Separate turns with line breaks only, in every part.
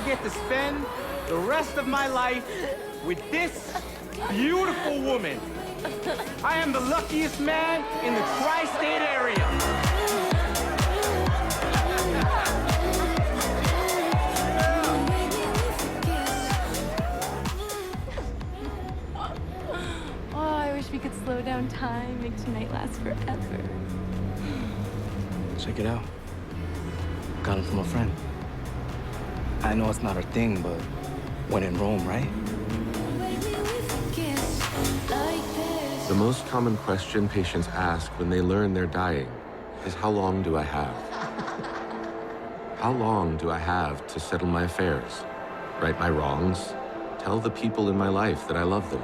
get to spend the rest of my life with this beautiful woman. I am the luckiest man in the tri-state area.
Oh, I wish we could slow down time, make tonight last forever.
Check it out. Got it from a friend. I know it's not our thing, but when in Rome, right?
The most common question patients ask when they learn they're dying is, how long do I have? How long do I have to settle my affairs, right my wrongs, tell the people in my life that I love them?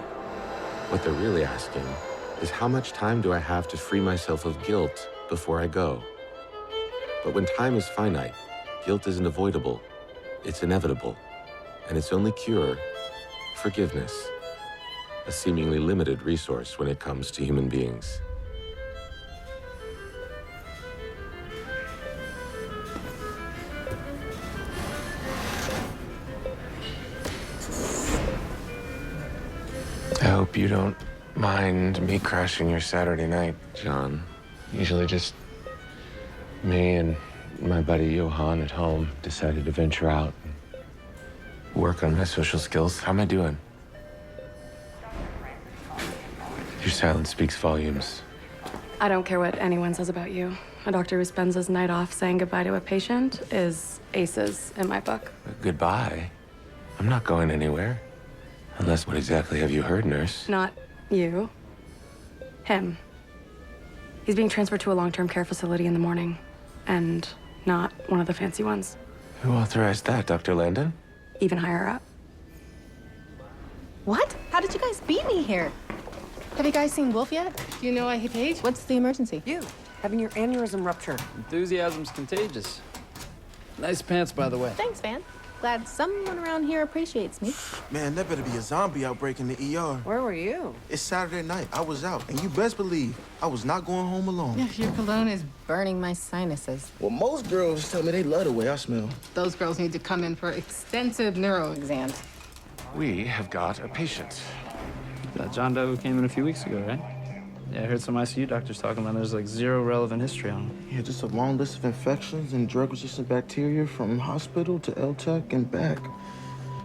What they're really asking is, how much time do I have to free myself of guilt before I go? But when time is finite, guilt isn't avoidable, it's inevitable, and its only cure, forgiveness. A seemingly limited resource when it comes to human beings.
I hope you don't mind me crashing your Saturday night,
John,
usually just me and my buddy Johan at home decided to venture out and work on my social skills. How am I doing? Your silence speaks volumes.
I don't care what anyone says about you. A doctor who spends his night off saying goodbye to a patient is aces in my book.
Goodbye. I'm not going anywhere. Unless, what exactly have you heard, nurse?
Not you. Him. He's being transferred to a long-term care facility in the morning. And not one of the fancy ones.
Who authorized that, Dr. Landon?
Even higher up.
What? How did you guys beat me here? Have you guys seen Wolf yet?
Do you know why he paid?
What's the emergency?
You, having your aneurysm rupture.
Enthusiasm's contagious. Nice pants, by the way.
Thanks, man. Glad someone around here appreciates me.
Man, that better be a zombie outbreak in the ER.
Where were you?
It's Saturday night. I was out, and you best believe I was not going home alone.
Yeah, your cologne is...
Burning my sinuses.
Well, most girls tell me they love the way I smell.
Those girls need to come in for extensive neuro exams.
We have got a patient.
That John Doe came in a few weeks ago, right? Yeah, I heard some ICU doctors talking about there's like zero relevant history on him.
Yeah, just a long list of infections and drug-resistant bacteria from hospital to LTAC and back.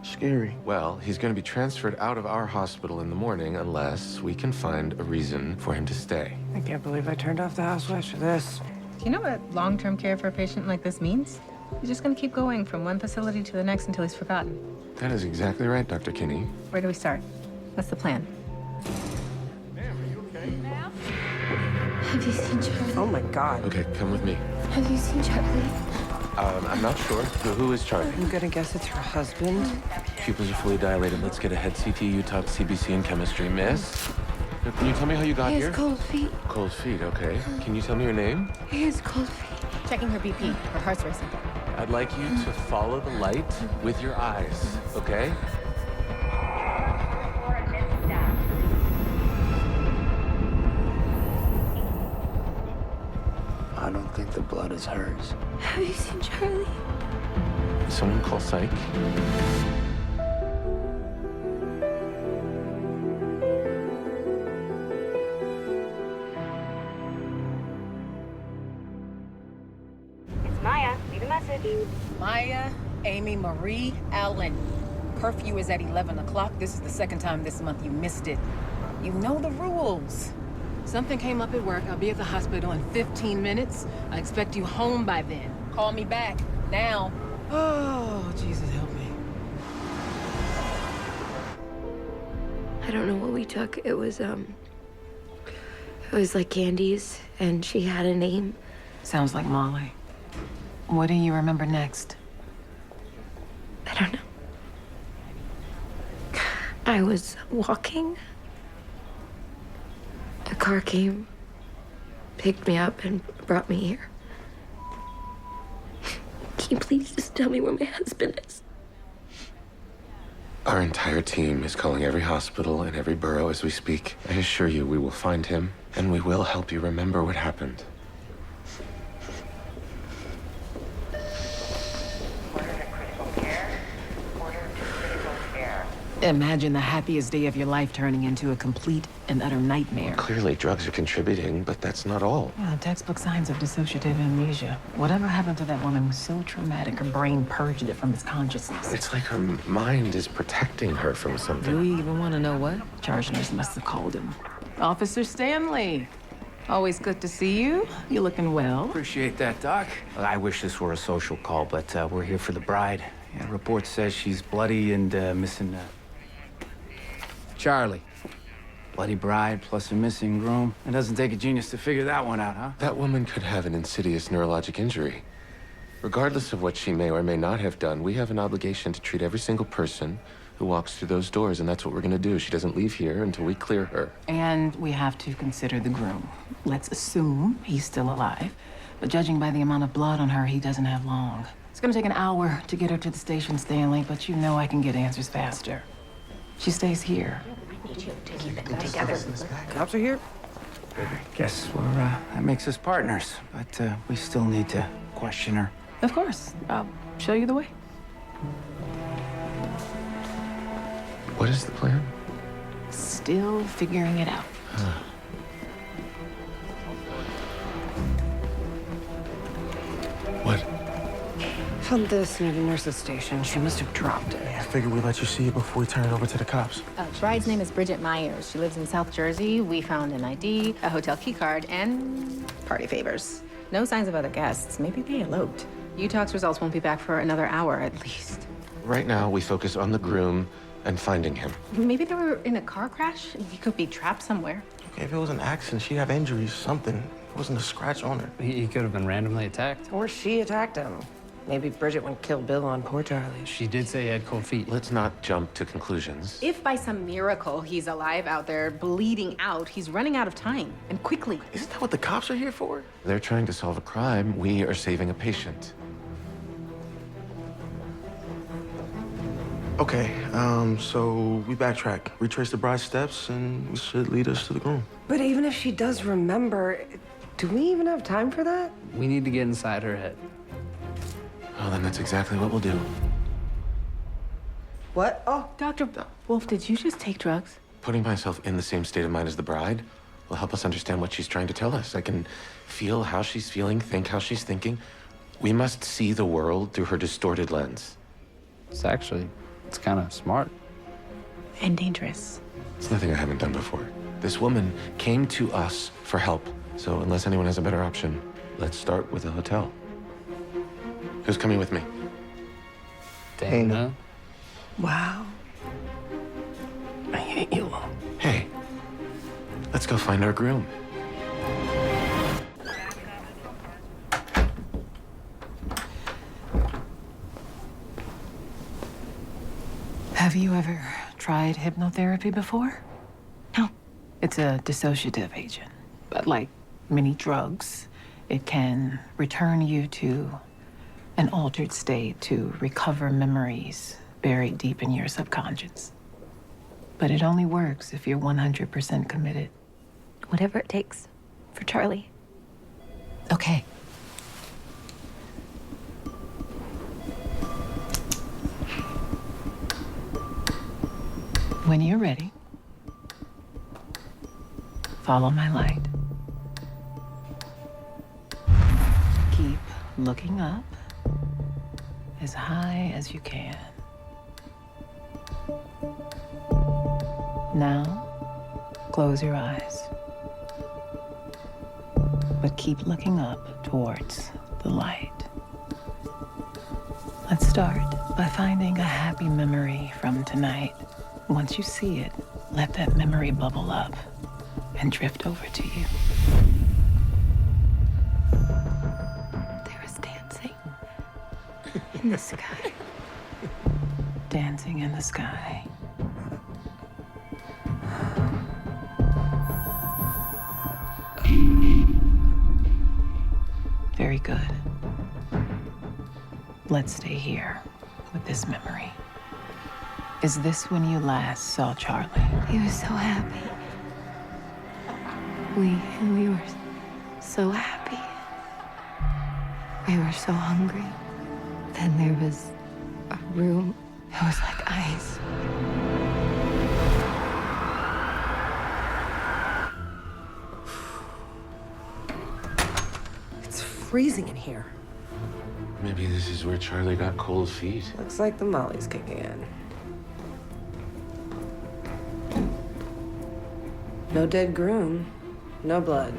Scary.
Well, he's going to be transferred out of our hospital in the morning unless we can find a reason for him to stay.
I can't believe I turned off the housewives for this.
Do you know what long-term care for a patient like this means? He's just gonna keep going from one facility to the next until he's forgotten.
That is exactly right, Dr. Kinney.
Where do we start? What's the plan?
Have you seen Charlie?
Oh my God.
Okay, come with me.
Have you seen Charlie?
I'm not sure. Who is Charlie?
I'm gonna guess it's her husband.
Pupils are fully dilated. Let's get a head CT, UTOC, CBC, and chemistry. Miss? Can you tell me how you got
He
here?
has cold feet.
Cold feet, okay. Can you tell me your name?
He has cold feet.
Checking her BP. Her heart's racing.
I'd like you to follow the light with your eyes, okay?
I don't think the blood is hers.
Have you seen Charlie?
Someone call psych.
It's Maya. Leave a message.
Maya Amy Marie Allen. Curfew is at 11 o'clock. This is the second time this month you missed it. You know the rules. Something came up at work. I'll be at the hospital in 15 minutes. I expect you home by then. Call me back, now. Oh, Jesus help me.
I don't know what we took. It was like candies, and she had a name.
Sounds like Molly. What do you remember next?
I don't know. I was walking. A car came, picked me up, and brought me here. Can you please just tell me where my husband is?
Our entire team is calling every hospital and every borough as we speak. I assure you we will find him, and we will help you remember what happened.
Imagine the happiest day of your life turning into a complete and utter nightmare.
Clearly, drugs are contributing, but that's not all.
Yeah, textbook signs of dissociative amnesia. Whatever happened to that woman was so traumatic, her brain purged it from its consciousness.
It's like her mind is protecting her from something.
Do you even want to know what? Charge nurse must have called him. Officer Stanley. Always good to see you. You looking well.
Appreciate that, Doc. I wish this were a social call, but we're here for the bride. Yeah, report says she's bloody and missing Charlie. Bloody bride plus a missing groom. It doesn't take a genius to figure that one out, huh?
That woman could have an insidious neurologic injury. Regardless of what she may or may not have done, we have an obligation to treat every single person who walks through those doors, and that's what we're gonna do. She doesn't leave here until we clear her.
And we have to consider the groom. Let's assume he's still alive. But judging by the amount of blood on her, he doesn't have long. It's gonna take an hour to get her to the station, Stanley, but you know I can get answers faster. She stays here.
We need you to keep it together.
Cops are here? Guess that makes us partners, but we still need to question her.
Of course. I'll show you the way.
What is the plan?
Still figuring it out.
What?
Found this near the nurse's station. She must have dropped it.
I figured we'd let you see it before we turn it over to the cops.
Bride's name is Bridget Myers. She lives in South Jersey. We found an ID, a hotel key card, and party favors. No signs of other guests. Maybe they eloped. UTOX results won't be back for another hour at least.
Right now, we focus on the groom and finding him.
Maybe they were in a car crash. He could be trapped somewhere.
Okay, if it was an accident, she'd have injuries, something. It wasn't a scratch on her.
He could have been randomly attacked.
Or she attacked him. Maybe Bridget went kill Bill on poor Charlie.
She did say he had cold feet.
Let's not jump to conclusions.
If by some miracle he's alive out there, bleeding out, he's running out of time, and quickly.
Isn't that what the cops are here for?
They're trying to solve a crime. We are saving a patient.
Okay, so we backtrack, retrace the bride's steps, and it should lead us to the groom.
But even if she does remember, do we even have time for that?
We need to get inside her head.
Oh, then that's exactly what we'll do.
What? Oh,
Dr. Wolf, did you just take drugs?
Putting myself in the same state of mind as the bride will help us understand what she's trying to tell us. I can feel how she's feeling, think how she's thinking. We must see the world through her distorted lens.
It's kind of smart.
And dangerous.
It's nothing I haven't done before. This woman came to us for help. So unless anyone has a better option, let's start with a hotel. Who's coming with me?
Dana.
wow.
I hate you.
Hey, let's go find our groom.
Have you ever tried hypnotherapy before?
No.
It's a dissociative agent, but like many drugs, it can return you to an altered state to recover memories buried deep in your subconscious. But it only works if you're 100% committed.
Whatever it takes for Charlie.
Okay. When you're ready, follow my light. Keep looking up as high as you can. Now, close your eyes. But keep looking up towards the light. Let's start by finding a happy memory from tonight. Once you see it, let that memory bubble up and drift over to you.
There was dancing in the sky.
Dancing in the sky. Very good. Let's stay here with this memory. Is this when you last saw Charlie?
He was so happy. We were so happy. We were so hungry. Then there was a room. It was like ice.
freezing in here.
Maybe this is where Charlie got cold feet.
Looks like the Molly's kicking in. No dead groom, no blood.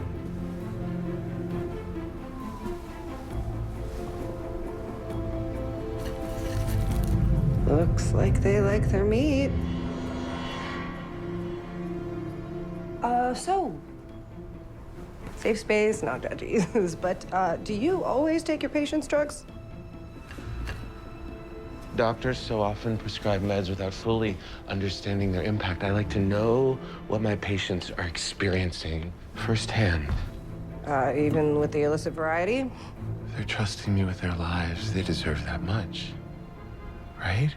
Looks like they like their meat. So, safe space, no judges, but do you always take your patients' drugs?
Doctors so often prescribe meds without fully understanding their impact. I like to know what my patients are experiencing firsthand.
Even with the illicit variety?
If they're trusting me with their lives, they deserve that much. Right?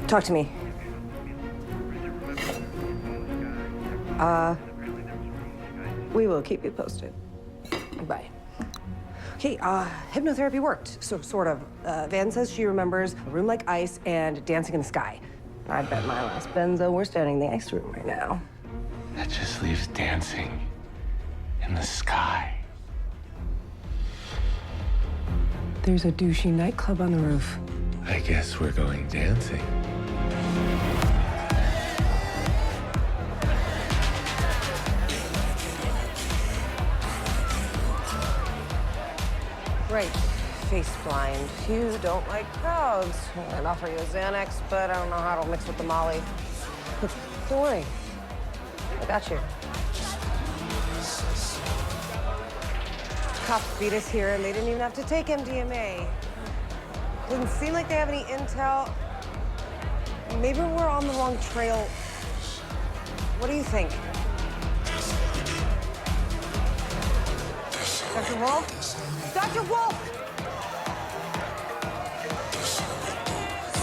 Talk to me. We will keep you posted. Bye. Okay, hypnotherapy worked, so sort of. Van says she remembers a room like ice and dancing in the sky. I bet my last benzo we're standing in the ice room right now.
That just leaves dancing in the sky.
There's a douchey nightclub on the roof.
I guess we're going dancing.
Right. Face blind. You don't like crowds. I'd offer you a Xanax, but I don't know how it'll mix with the Molly. Don't worry. I got you. Cops beat us here, and they didn't even have to take MDMA. Doesn't seem like they have any intel. Maybe we're on the wrong trail. What do you think? Dr. Wolf? Dr. Wolf!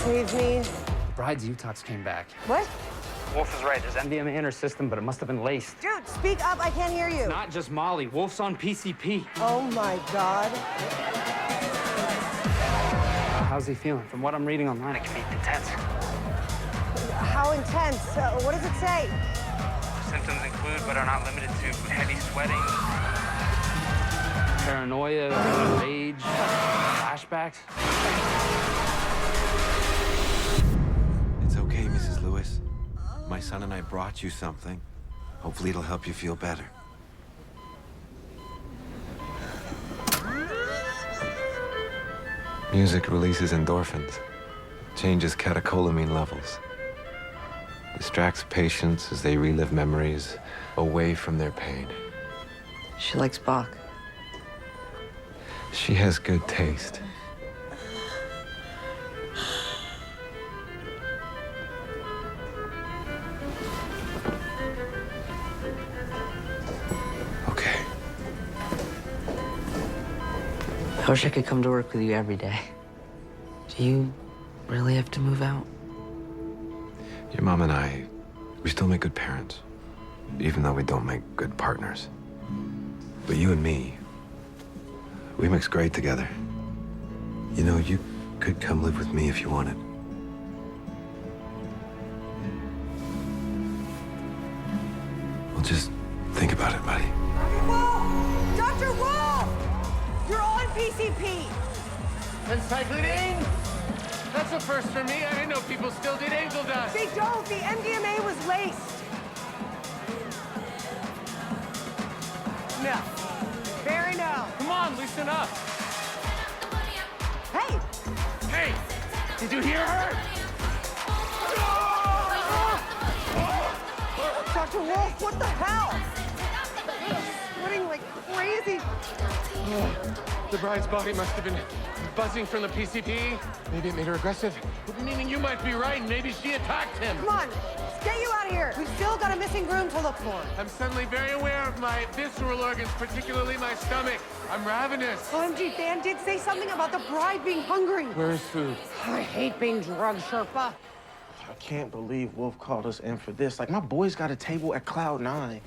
Save me.
Bride's detox came back.
What?
Wolf is right. There's MDMA in her system, but it must have been laced.
Dude, speak up. I can't hear you.
It's not just Molly. Wolf's on PCP.
Oh, my God.
How's he feeling? From what I'm reading online, it can be intense.
How intense? What does it say?
Symptoms include, but are not limited to, heavy sweating, paranoia, rage, flashbacks.
It's okay, Mrs. Lewis. My son and I brought you something. Hopefully it'll help you feel better. Music releases endorphins, changes catecholamine levels, distracts patients as they relive memories away from their pain.
She likes Bach.
She has good taste. Okay.
I wish I could come to work with you every day. Do you really have to move out?
Your mom and I, we still make good parents, even though we don't make good partners. But you and me, we mix great together. You know, you could come live with me if you wanted. Well, just think about it, buddy.
Wolf! Dr. Wolf! You're on PCP!
Encyclidine? That's a first for me. I didn't know people still did angel dust.
They don't. The MDMA was laced. No. Barry, no.
Come on, loosen up.
Hey!
Hey, did you hear her?
Dr. Wolf, what the hell? Sweating like crazy.
The bride's body must have been buzzing from the PCP. Maybe it made her aggressive. Meaning you might be right. Maybe she attacked him.
Come on, let's get you out of here. We've still got a missing groom to look for.
I'm suddenly very aware of my visceral organs, particularly my stomach. I'm ravenous.
OMG, Van did say something about the bride being hungry.
Where is food?
I hate being drug Sherpa.
I can't believe Wolf called us in for this. Like, my boys got a table at Cloud 9.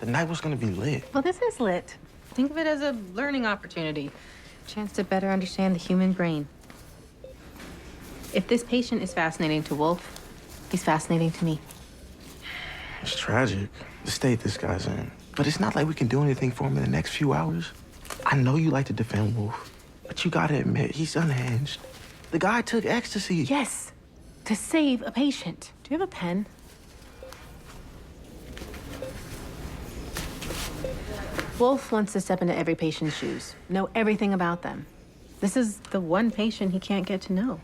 The night was gonna be lit.
Well, this is lit. Think of it as a learning opportunity. Chance to better understand the human brain. If this patient is fascinating to Wolf, he's fascinating to me.
It's tragic, the state this guy's in. But it's not like we can do anything for him in the next few hours. I know you like to defend Wolf, but you gotta admit, he's unhinged. The guy took ecstasy.
Yes, to save a patient. Do you have a pen? Wolf wants to step into every patient's shoes, know everything about them. This is the one patient he can't get to know.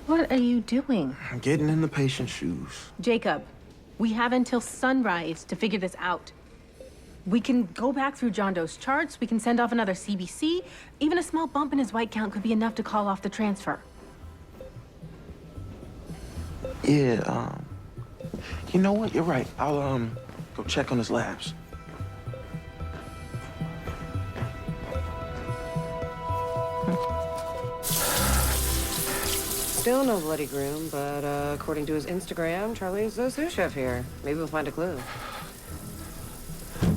What are you doing?
I'm getting in the patient's shoes.
Jacob, we have until sunrise to figure this out. We can go back through John Doe's charts, we can send off another CBC. Even a small bump in his white count could be enough to call off the transfer.
Yeah, you know what? You're right. I'll, go check on his labs.
Still no bloody groom, but according to his Instagram, Charlie's the sous chef here. Maybe we'll find a clue.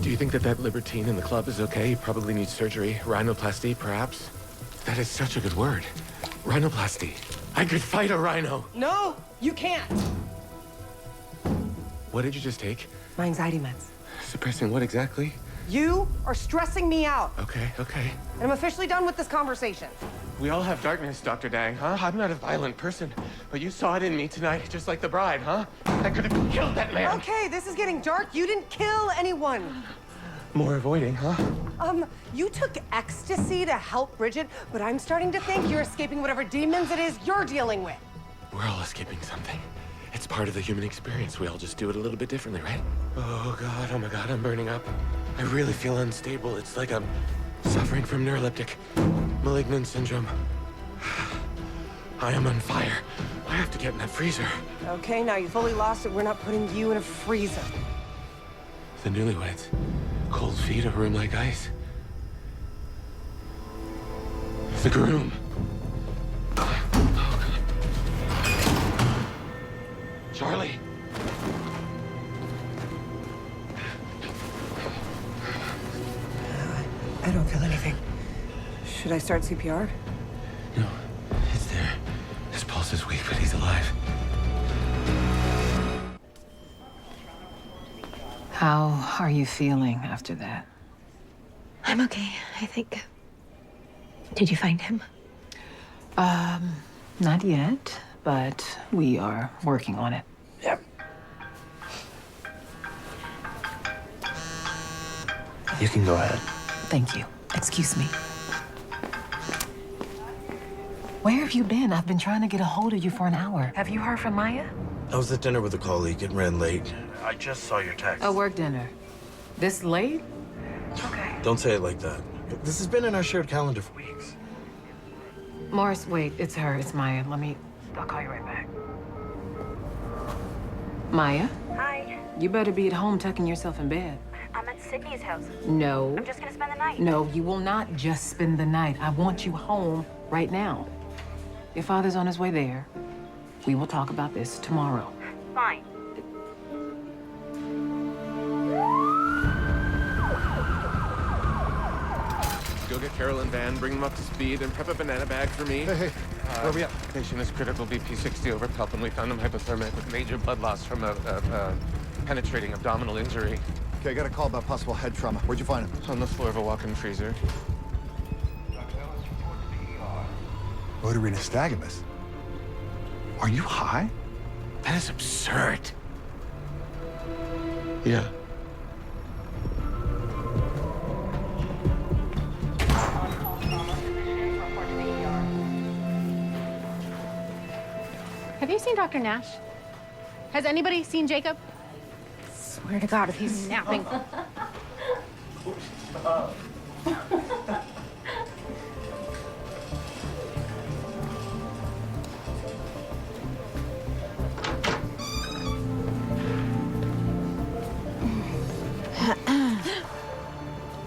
Do you think that libertine in the club is okay? He probably needs surgery. Rhinoplasty, perhaps? That is such a good word. Rhinoplasty. I could fight a rhino.
No, you can't.
What did you just take?
My anxiety meds.
Suppressing what exactly?
You are stressing me out.
Okay, okay.
And I'm officially done with this conversation.
We all have darkness, Dr. Dang, huh? I'm not a violent person, but you saw it in me tonight, just like the bride, huh? I could have killed that man.
Okay, this is getting dark. You didn't kill anyone.
More avoiding, huh?
You took ecstasy to help Bridget, but I'm starting to think you're escaping whatever demons it is you're dealing with.
We're all escaping something. It's part of the human experience. We all just do it a little bit differently, right? Oh my God, I'm burning up. I really feel unstable. It's like I'm suffering from neuroleptic malignant syndrome. I am on fire. I have to get in that freezer.
Okay, now you fully lost it. We're not putting you in a freezer.
The newlyweds. Cold feet, a room like ice. The groom. Oh, God. Charlie.
I don't feel anything. Should I start CPR?
No, it's there. His pulse is weak, but he's alive.
How are you feeling after that?
I'm okay, I think. Did you find him?
Not yet, but we are working on it.
Yep.
You can go ahead.
Thank you. Excuse me. Where have you been? I've been trying to get a hold of you for an hour. Have you heard from Maya?
I was at dinner with a colleague. It ran late. I just saw your text.
A work dinner. This late? Okay.
Don't say it like that. This has been in our shared calendar for weeks.
Morris, wait. It's her. It's Maya. I'll call you right back. Maya?
Hi.
You better be at home tucking yourself in bed.
I'm at Sydney's house.
No.
I'm just gonna spend the night.
No, you will not just spend the night. I want you home right now. Your father's on his way there. We will talk about this tomorrow.
Fine.
Go get Carol and Van, bring them up to speed, and prep a banana bag for me.
Hey, where are we at?
Patient is critical BP 60 over palpum. We found him hypothermic with major blood loss from a penetrating abdominal injury.
Okay, I got a call about possible head trauma. Where'd you find him?
On the floor of a walk-in freezer.
Rotary nystagmus. Are you high?
That is absurd. Yeah.
Have you seen Dr. Nash? Has anybody seen Jacob? Swear to God, if he's napping.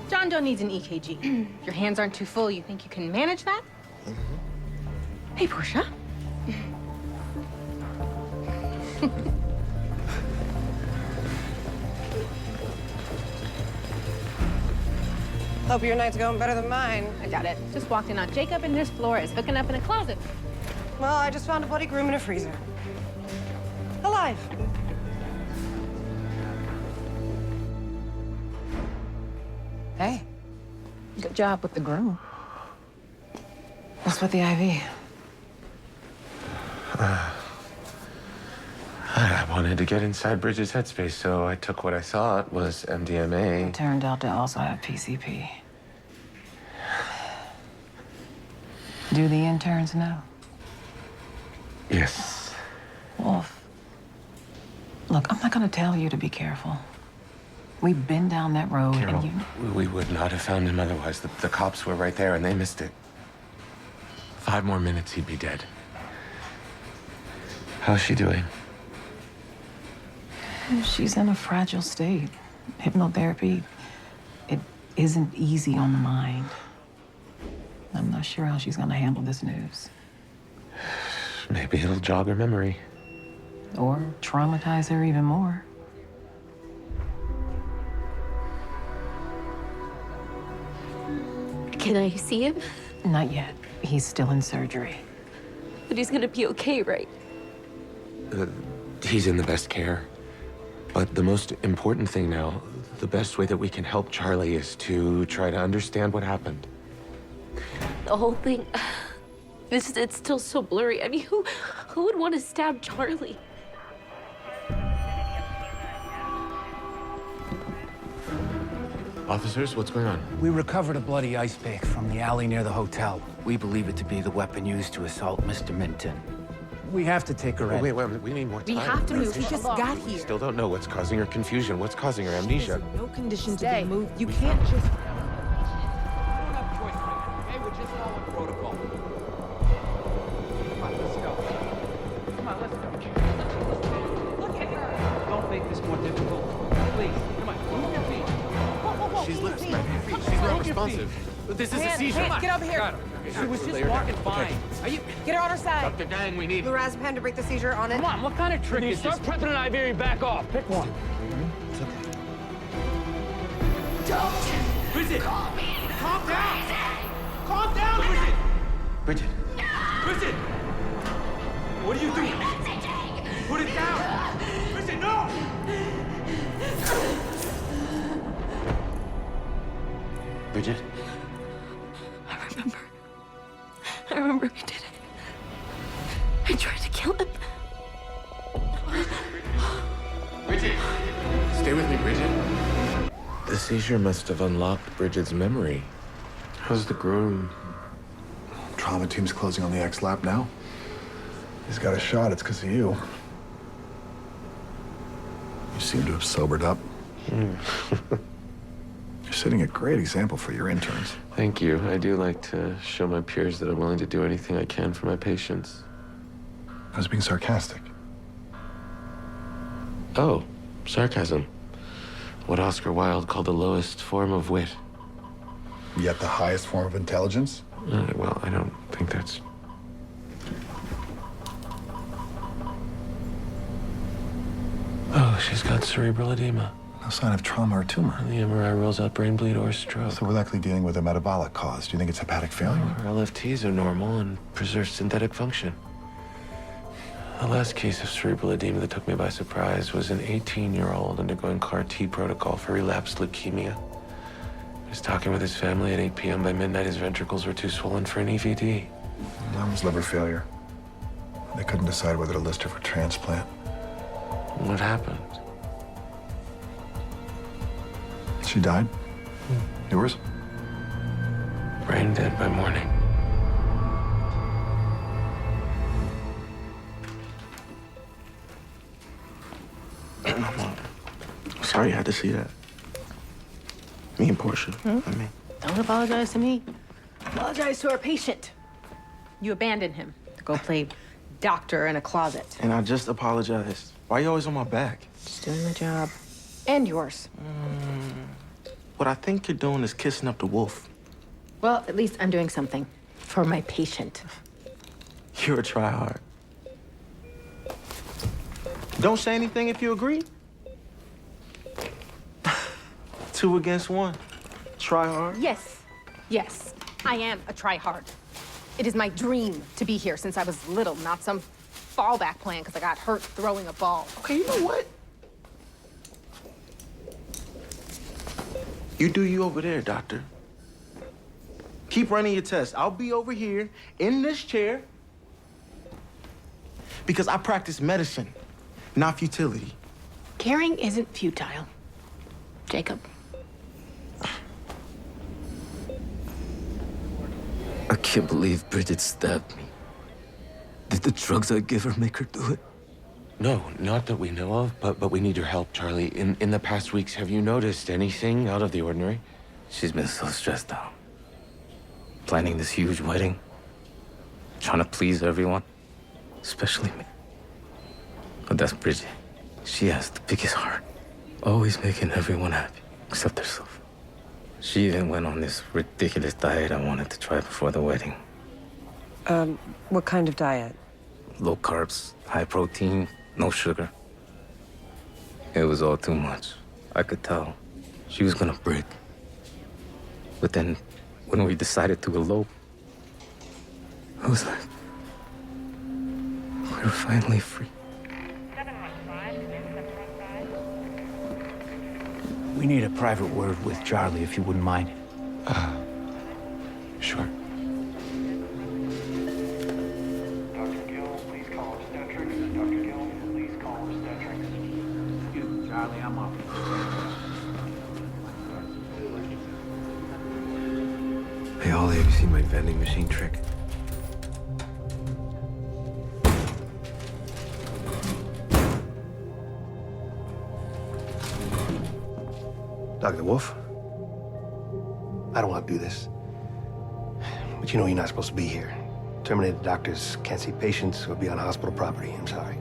John Doe needs an EKG. Your hands aren't too full. You think you can manage that? Mm-hmm. Hey, Portia.
Hope your night's going better than mine.
I doubt it. Just walked in on Jacob and Miss Flores hooking up in a closet.
Well, I just found a bloody groom in a freezer. Alive.
Hey, good job with the groom. What's with the IV?
I wanted to get inside Bridget's headspace, so I took what I thought was MDMA.
It turned out to also have PCP. Do the interns know?
Yes.
Wolf, look, I'm not gonna tell you to be careful. We've been down that road,
Carol,
and you...
we would not have found him otherwise. The cops were right there, and they missed it. 5 more minutes, he'd be dead. How's she doing?
She's in a fragile state. Hypnotherapy, it isn't easy on the mind. I'm not sure how she's gonna handle this news.
Maybe it'll jog her memory.
Or traumatize her even more.
Can I see him?
Not yet. He's still in surgery.
But he's gonna be okay, right?
He's in the best care. But the most important thing now, the best way that we can help Charlie is to try to understand what happened.
The whole thing, it's still so blurry. I mean, who would want to stab Charlie?
Officers, what's going on?
We recovered a bloody ice pick from the alley near the hotel. We believe it to be the weapon used to assault Mr. Minton. We have to take her in.
Wait, we need more time.
We have to move.
We just got
We
here.
still don't know what's causing her confusion, what's causing her amnesia.
No condition to be moved. You can't just...
Don't make this more difficult. Please, come on, move your feet.
She's not responsive.
This is a seizure.
Get over here.
She was just walking fine. Are you...
Get her on her side.
Dr. Dang, we need...
Lorazepam to break the seizure on it.
Come on, what kind of trick is this? Start prepping an IV and back off. Pick one. Don't! Bridget! Calm down! Calm down, Bridget!
Bridget.
Bridget! What are you doing? Put it down! Bridget, no!
Bridget?
I remember we did it. I tried to kill him.
Bridget! Stay with me, Bridget. The seizure must have unlocked Bridget's memory. How's the groom?
Trauma team's closing on the X-Lab now. He's got a shot. It's because of you. You seem to have sobered up. You're setting a great example for your interns.
Thank you. I do like to show my peers that I'm willing to do anything I can for my patients.
I was being sarcastic.
Oh, sarcasm. What Oscar Wilde called the lowest form of wit.
Yet the highest form of intelligence?
Well, I don't think that's... Oh, she's got cerebral edema.
No sign of trauma or tumor.
The MRI rules out brain bleed or stroke.
So we're likely dealing with a metabolic cause. Do you think it's hepatic failure?
Her LFTs are normal and preserve synthetic function. The last case of cerebral edema that took me by surprise was an 18-year-old undergoing CAR-T protocol for relapsed leukemia. He was talking with his family at 8 p.m. By midnight, his ventricles were too swollen for an EVD.
That was liver failure. They couldn't decide whether to list her for transplant.
What happened?
She died? Yours?
Brain dead by morning.
Sorry you had to see that. Me and Portia. I mean,
Don't apologize to me. Apologize to our patient. You abandoned him to go play doctor in a closet.
and I just apologized. Why you always on my back?
Just doing my job. And yours.
What I think you're doing is kissing up the wolf.
Well, at least I'm doing something for my patient.
You're a tryhard. Don't say anything if you agree. 2 against 1. Try hard.
Yes, I am a try-hard. It is my dream to be here since I was little, not some fallback plan because I got hurt throwing a ball.
Okay, you know what? You do you over there, doctor. Keep running your tests. I'll be over here in this chair because I practice medicine, not futility.
Caring isn't futile, Jacob.
I can't believe Bridget stabbed me. Did the drugs I give her make her do it?
No, not that we know of, but we need your help, Charlie. In the past weeks, have you noticed anything out of the ordinary?
She's been so stressed out. Planning this huge wedding. Trying to please everyone. Especially me. But that's Bridget. She has the biggest heart. Always making everyone happy, except herself. She even went on this ridiculous diet I wanted to try before the wedding.
What kind of diet?
Low carbs, high protein, no sugar. It was all too much. I could tell she was gonna break. But then, when we decided to elope, I was like, we were finally free.
We need a private word with Charlie, if you wouldn't mind.
Sure.
Dr. Gill, please call obstetrics. Dr. Gill, please call obstetrics. Excuse me, Charlie, I'm off.
Hey, Ollie, have you seen my vending machine trick?
Dr. Wolf, I don't want to do this. But you know you're not supposed to be here. Terminated doctors can't see patients or be on hospital property. I'm sorry.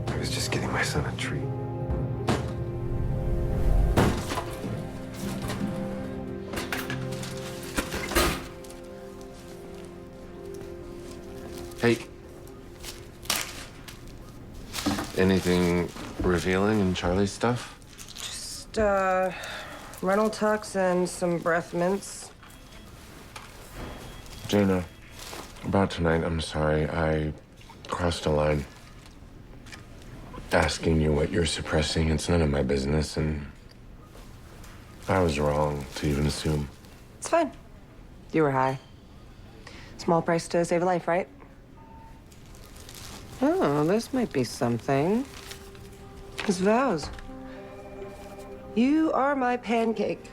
I was just getting my son a treat.
Hey. Anything revealing in Charlie's stuff?
Just, rental tux and some breath mints.
Jaina, about tonight, I'm sorry. I crossed a line. Asking you what you're suppressing, it's none of my business, and I was wrong to even assume.
It's fine. You were high. Small price to save a life, right? Oh, this might be something. His vows. You are my pancake.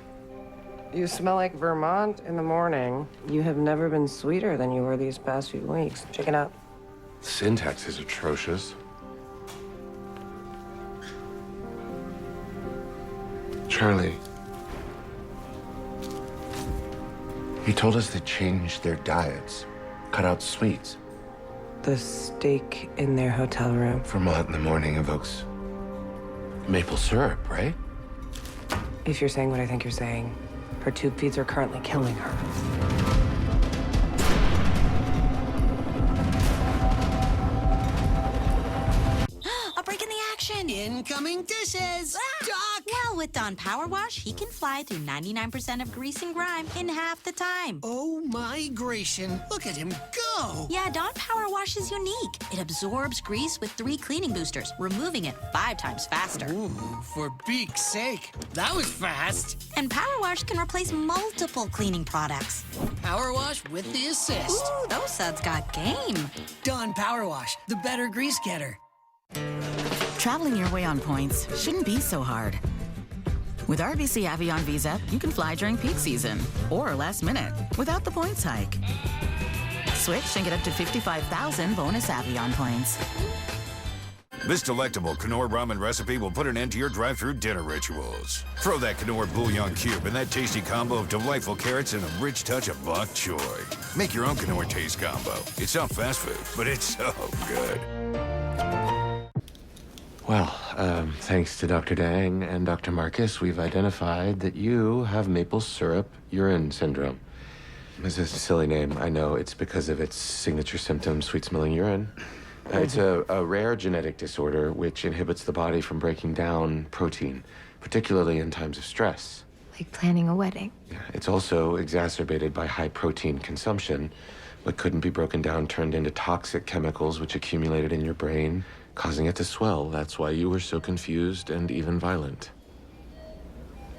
You smell like Vermont in the morning. You have never been sweeter than you were these past few weeks. Check it out.
The syntax is atrocious. Charlie, you told us they changed their diets, cut out sweets.
The steak in their hotel room.
Vermont in the morning evokes maple syrup, right?
If you're saying what I think you're saying, her tube feeds are currently killing her.
A break in the action. Incoming dishes. Doc! Well, with Dawn Power Wash, he can fly through 99% of grease and grime in half the time.
Oh, my Grecian. Look at him go.
Yeah, Dawn Power Wash is unique. It absorbs grease with 3 cleaning boosters, removing it 5 times faster.
Ooh, for beak's sake. That was fast.
And Power Wash can replace multiple cleaning products.
Power Wash with the assist.
Ooh, those suds got game.
Dawn Power Wash, the better grease getter.
Traveling your way on points shouldn't be so hard. With RBC Avion Visa, you can fly during peak season or last minute without the points hike. Switch and get up to 55,000 bonus Avion points.
This delectable Knorr ramen recipe will put an end to your drive-through dinner rituals. Throw that Knorr bouillon cube in that tasty combo of delightful carrots and a rich touch of bok choy. Make your own Knorr taste combo. It's not fast food, but it's so good.
Well, thanks to Dr. Dang and Dr. Marcus, we've identified that you have maple syrup urine syndrome. This is a silly name, I know. It's because of its signature symptom, sweet-smelling urine. It's a rare genetic disorder which inhibits the body from breaking down protein, particularly in times of stress.
like planning a wedding.
It's also exacerbated by high protein consumption, but couldn't be broken down, turned into toxic chemicals which accumulated in your brain, causing it to swell. That's why you were so confused and even violent.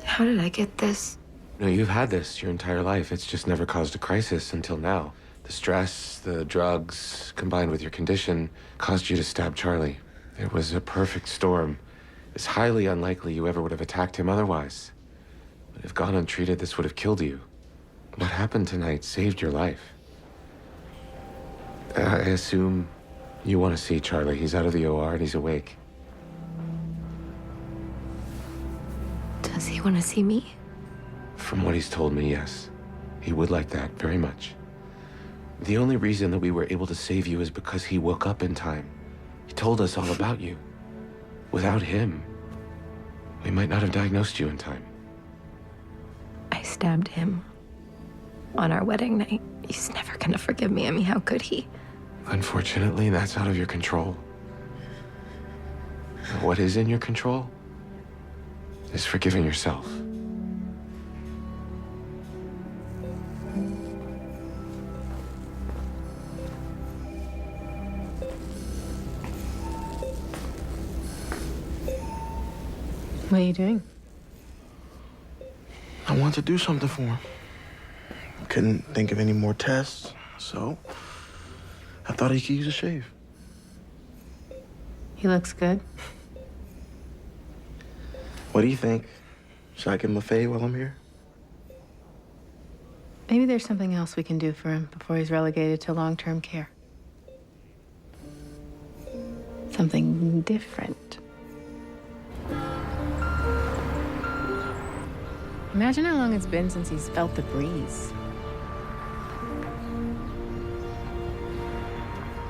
How did I get this?
No, you've had this your entire life. It's just never caused a crisis until now. The stress, the drugs, combined with your condition, caused you to stab Charlie. It was a perfect storm. It's highly unlikely you ever would have attacked him otherwise. But if gone untreated, this would have killed you. What happened tonight saved your life. I assume you want to see Charlie. He's out of the OR and he's awake.
Does he want to see me?
From what he's told me, yes. He would like that very much. The only reason that we were able to save you is because he woke up in time. He told us all about you. Without him, we might not have diagnosed you in time.
I stabbed him on our wedding night. He's never gonna forgive me. I mean, how could he?
Unfortunately, that's out of your control. What is in your control is forgiving yourself.
What are you doing?
I want to do something for him. Couldn't think of any more tests, so I thought he could use a shave.
He looks good.
What do you think? Should I give him a fade while I'm here?
Maybe there's something else we can do for him before he's relegated to long-term care. Something different. Imagine how long it's been since he's felt the breeze.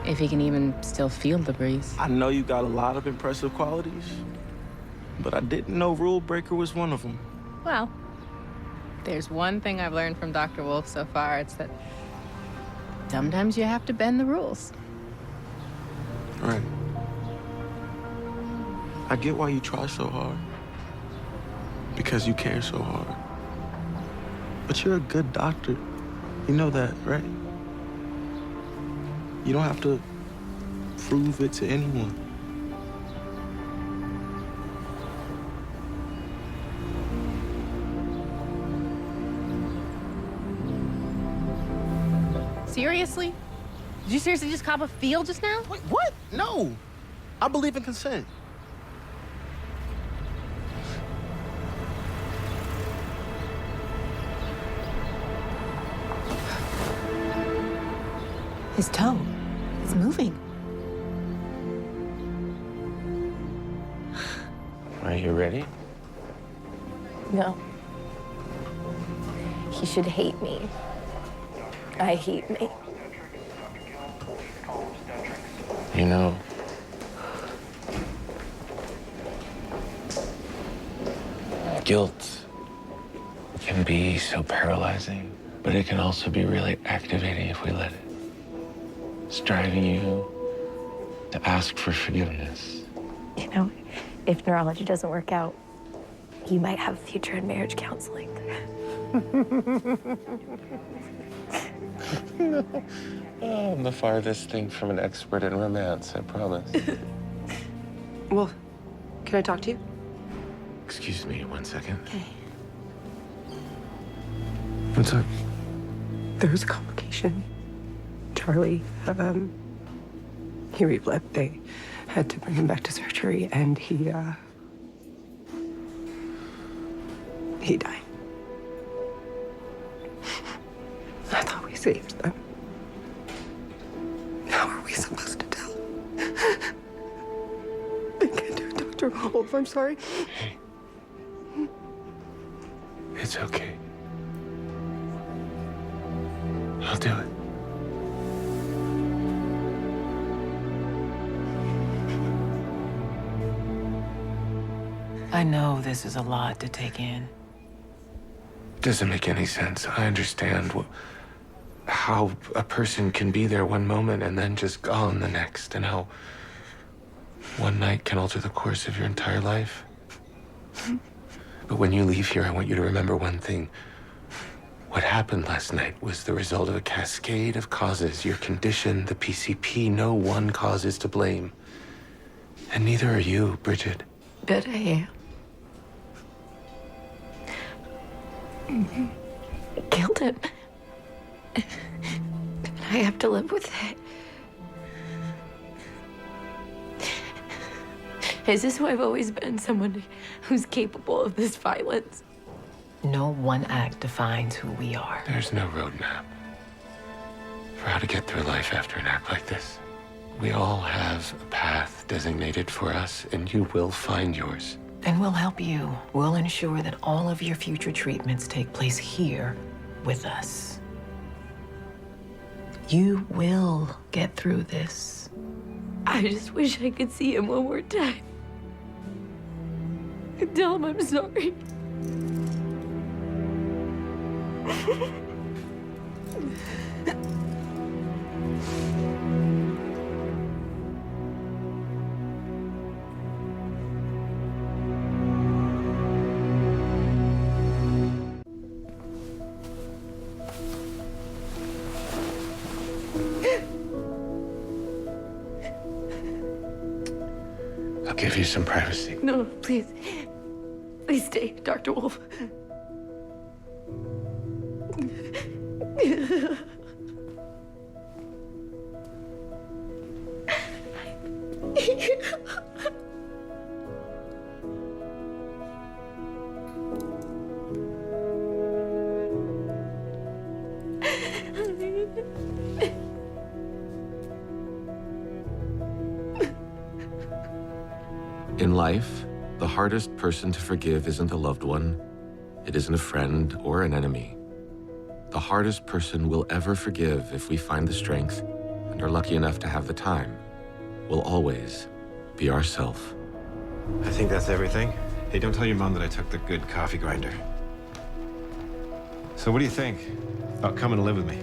If he can even still feel the breeze.
I know you got a lot of impressive qualities, but I didn't know Rule Breaker was one of them.
Well, there's one thing I've learned from Dr. Wolf so far. It's that sometimes you have to bend the rules.
Right. I get why you try so hard. Because you care so hard. But you're a good doctor. You know that, right? You don't have to prove it to anyone.
Seriously? Did you seriously just cop a feel just now?
Wait, what? No. I believe in consent.
His toe. It's moving.
Are you ready?
No. He should hate me. I hate me.
You know, guilt can be so paralyzing, but it can also be really activating if we let it. It's driving you to ask for forgiveness.
You know, if neurology doesn't work out, you might have a future in marriage counseling.
Oh, I'm the farthest thing from an expert in romance, I promise.
Well, can I talk to you?
Excuse me 1 second.
Okay.
What's up?
There's a complication. Charlie, he rebled. They had to bring him back to surgery, and he died. I thought we saved them. How are we supposed to tell? I can't do it, Dr. Wolf. I'm sorry.
Hey. It's okay. I'll do it.
I know this is a lot to take in.
Doesn't make any sense. I understand how a person can be there one moment and then just gone the next, and how one night can alter the course of your entire life. But when you leave here, I want you to remember one thing. What happened last night was the result of a cascade of causes. Your condition, the PCP, no one cause is to blame. And neither are you, Bridget.
But I killed him. I have to live with it. Is this who I've always been? Someone who's capable of this violence?
No one act defines who we are.
There's no roadmap for how to get through life after an act like this. We all have a path designated for us, and you will find yours.
And we'll help you. We'll ensure that all of your future treatments take place here with us. You will get through this.
I just wish I could see him one more time. And tell him I'm sorry.
I'll give you some privacy.
No, please. Please stay, Dr. Wolf.
In life, the hardest person to forgive isn't a loved one. It isn't a friend or an enemy. The hardest person we'll ever forgive, if we find the strength and are lucky enough to have the time, will always be ourself.
I think that's everything. Hey, don't tell your mom that I took the good coffee grinder. So what do you think about coming to live with me?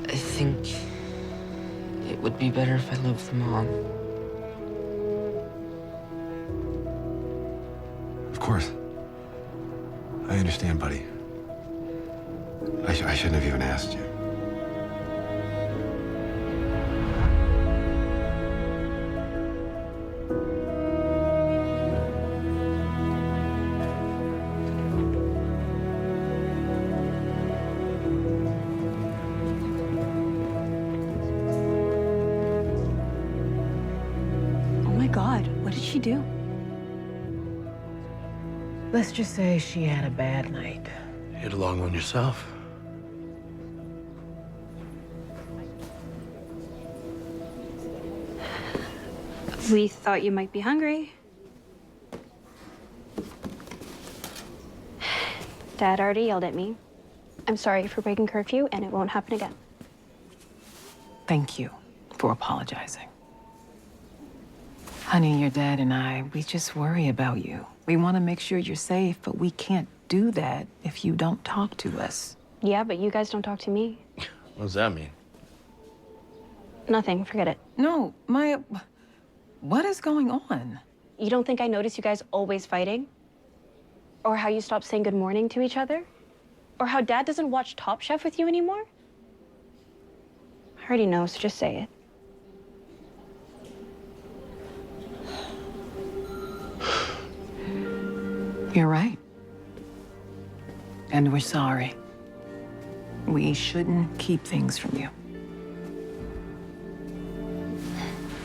I think it would be better if I lived with Mom.
Of course. I understand, buddy. I shouldn't have even asked you.
Oh my God, what did she do?
Let's just say she had a bad night.
You had a long one yourself.
We thought you might be hungry. Dad already yelled at me. I'm sorry for breaking curfew, and it won't happen again.
Thank you for apologizing. Honey, your dad and I, we just worry about you. We want to make sure you're safe, but we can't do that if you don't talk to us.
Yeah, but you guys don't talk to me.
What does that mean?
Nothing, forget it.
No, Maya, what is going on?
You don't think I notice you guys always fighting? Or how you stopped saying good morning to each other? Or how Dad doesn't watch Top Chef with you anymore? I already know, so just say it.
You're right. And we're sorry. We shouldn't keep things from you.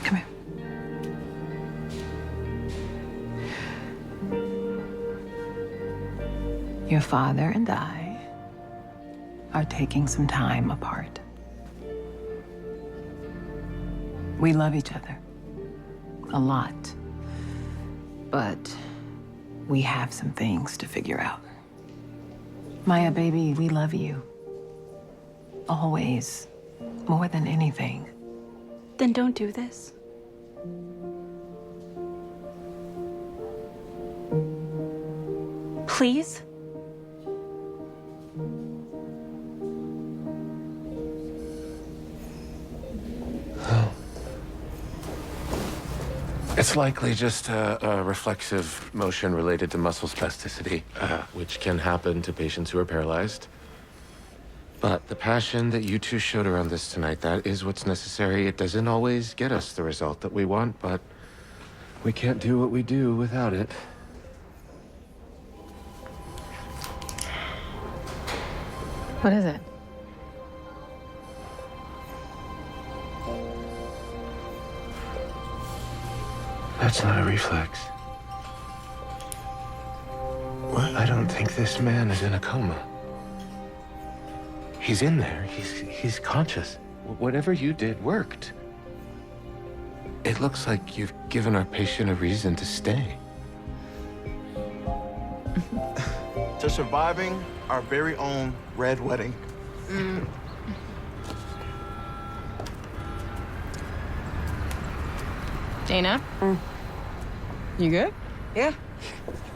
Come here. Your father and I are taking some time apart. We love each other a lot, but we have some things to figure out. Maya, baby, we love you. Always. More than anything.
Then don't do this. Please?
It's likely just a reflexive motion related to muscle spasticity, which can happen to patients who are paralyzed. But the passion that you two showed around this tonight, that is what's necessary. It doesn't always get us the result that we want, but we can't do what we do without it.
What is it?
That's not a reflex. What? I don't think this man is in a coma. He's in there. He's conscious. Whatever you did worked. It looks like you've given our patient a reason to stay.
To surviving our very own red wedding.
Dana?
You good? Yeah.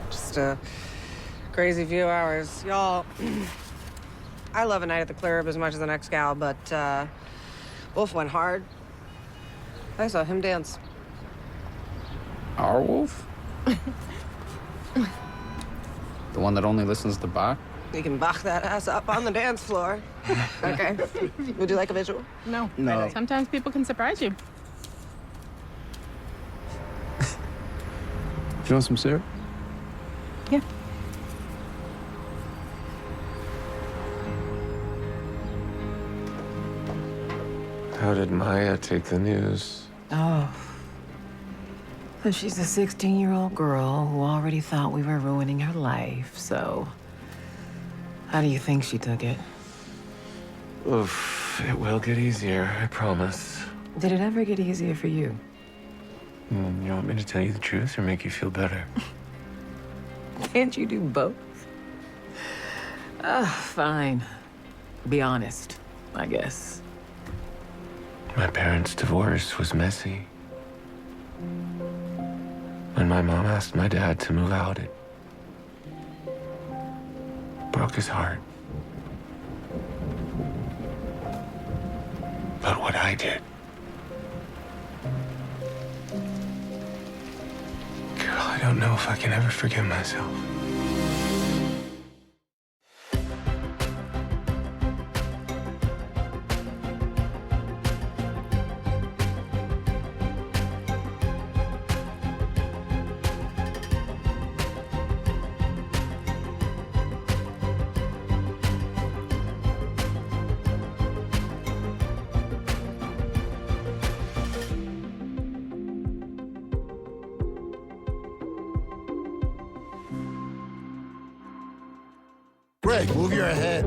Just a crazy few hours. Y'all, I love a night at the club as much as the next gal, but Wolf went hard. I saw him dance.
Our Wolf? The one that only listens to Bach?
You can bach that ass up on the dance floor. Okay. Would you like a visual?
No.
No.
Sometimes people can surprise you.
You want some syrup?
Yeah.
How did Maya take the news?
Oh. So she's a 16-year-old girl who already thought we were ruining her life, so how do you think she took it?
Oof, it will get easier, I promise.
Did it ever get easier for you?
You want me to tell you the truth or make you feel better?
Can't you do both? Fine. Be honest, I guess.
My parents' divorce was messy. When my mom asked my dad to move out, it broke his heart. But what I did, girl, I don't know if I can ever forgive myself.
Greg, move your head.